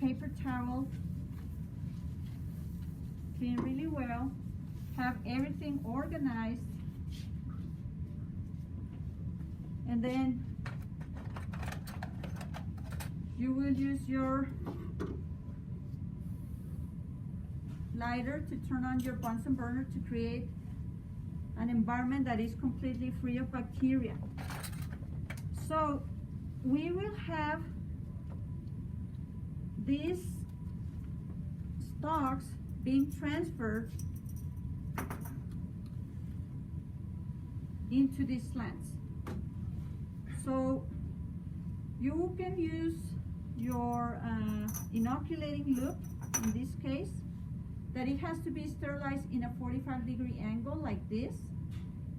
paper towel, clean really well, have everything organized, and then you will use your lighter to turn on your Bunsen burner to create an environment that is completely free of bacteria. So we will have these stalks being transferred into these slants. So you can use your inoculating loop, in this case, that it has to be sterilized in a 45-degree angle like this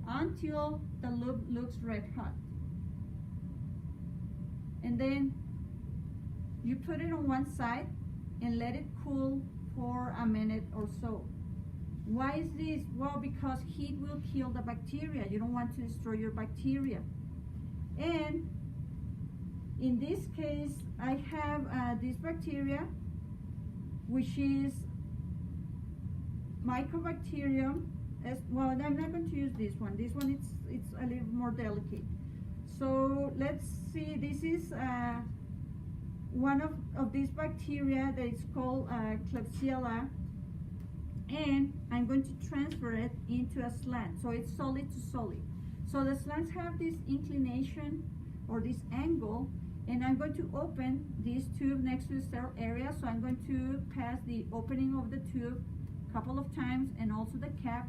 until the loop looks red hot. And then you put it on one side and let it cool for a minute or so. Why is this? Well, because heat will kill the bacteria. You don't want to destroy your bacteria. And in this case, I have this bacteria, which is Mycobacterium. Well, I'm not going to use this one. This one, it's a little more delicate. So let's see, this is one of these bacteria that is called Klebsiella, and I'm going to transfer it into a slant. So it's solid to solid. So the slants have this inclination or this angle, and I'm going to open this tube next to the sterile area. So I'm going to pass the opening of the tube a couple of times, and also the cap.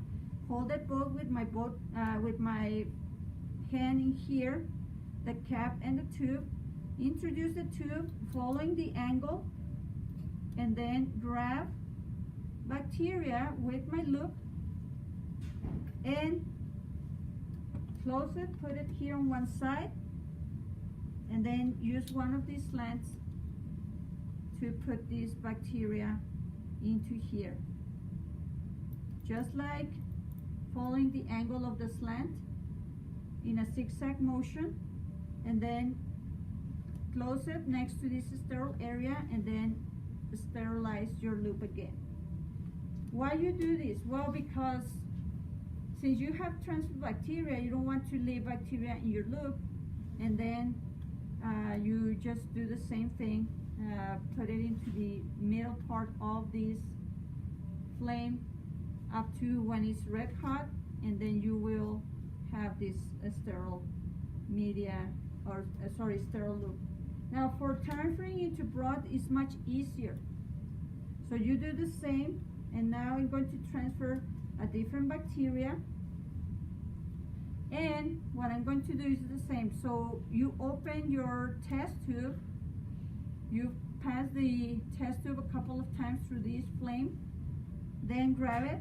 Hold it both with my hand in here, the cap and the tube. Introduce the tube following the angle, and then grab bacteria with my loop and close it, put it here on one side, and then use one of these slants to put this bacteria into here. Just like following the angle of the slant in a zigzag motion, and then close it next to this sterile area, and then sterilize your loop again. Why you do this? Well, because since you have transferred bacteria, you don't want to leave bacteria in your loop, and then you just do the same thing, put it into the middle part of this flame up to when it's red hot, and then you will have this sterile media, or sterile loop. Now for transferring into broth is much easier. So you do the same, and now I'm going to transfer a different bacteria, and what I'm going to do is the same. So you open your test tube, you pass the test tube a couple of times through this flame, then grab it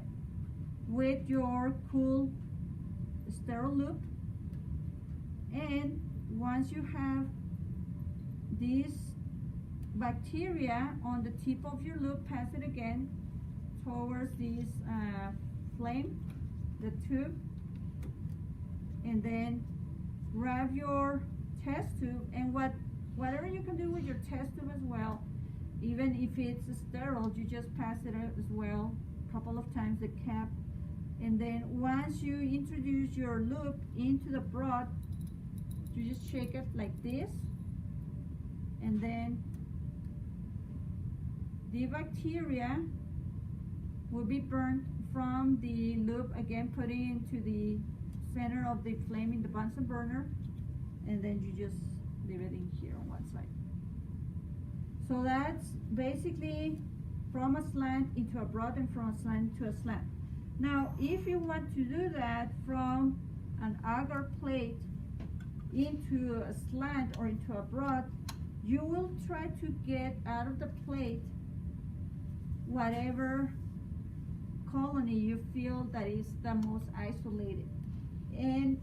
with your cool sterile loop, and once you have this bacteria on the tip of your loop, pass it again towards this flame, the tube, and then grab your test tube, and whatever you can do with your test tube as well, even if it's sterile, you just pass it out as well a couple of times, the cap, and then once you introduce your loop into the broth, you just shake it like this, and then the bacteria will be burned from the loop, again putting into the center of the flame in the Bunsen burner, and then you just leave it in here on one side. So that's basically from a slant into a broth, and from a slant to a slant. Now if you want to do that from an agar plate into a slant or into a broth, you will try to get out of the plate whatever colony you feel that is the most isolated. And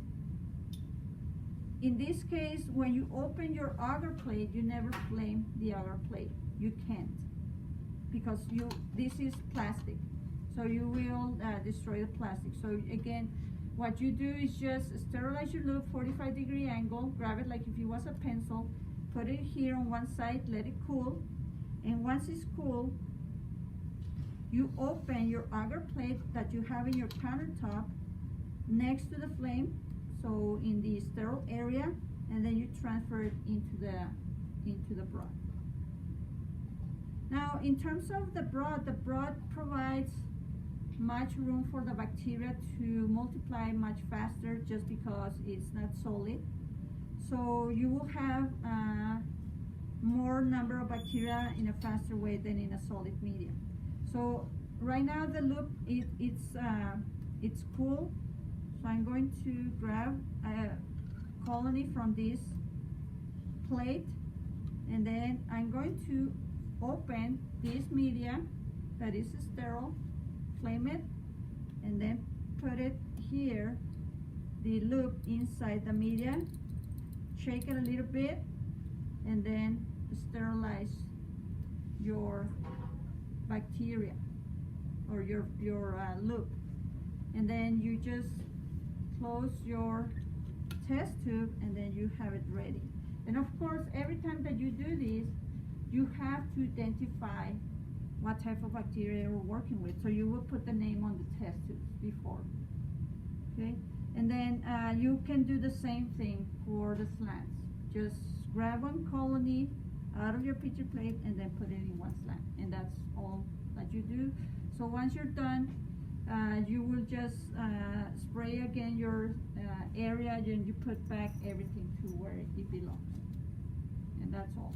in this case, when you open your agar plate, you never flame the agar plate. You can't, because this is plastic, so you will destroy the plastic. So again, what you do is just sterilize your loop, 45-degree angle, grab it like if it was a pencil, put it here on one side, let it cool, And once it's cool, you open your agar plate that you have in your countertop next to the flame, so in the sterile area, and then you transfer it into the broth. Now, in terms of the broth provides much room for the bacteria to multiply much faster just because it's not solid. So you will have more number of bacteria in a faster way than in a solid medium. So right now the loop, it's cool. So I'm going to grab a colony from this plate, and then I'm going to open this media that is sterile, flame it, and then put it here, the loop inside the media, shake it a little bit, and then sterilize your bacteria or your loop. And then you just close your test tube, and then you have it ready. And of course, every time that you do this, you have to identify what type of bacteria you're working with. So you will put the name on the test tubes before. Okay? And then you can do the same thing for the slants. Just grab one colony out of your pitcher plate and then put it in one slant. And that's all that you do. So once you're done, you will just spray again your area, and you put back everything to where it belongs. And that's all.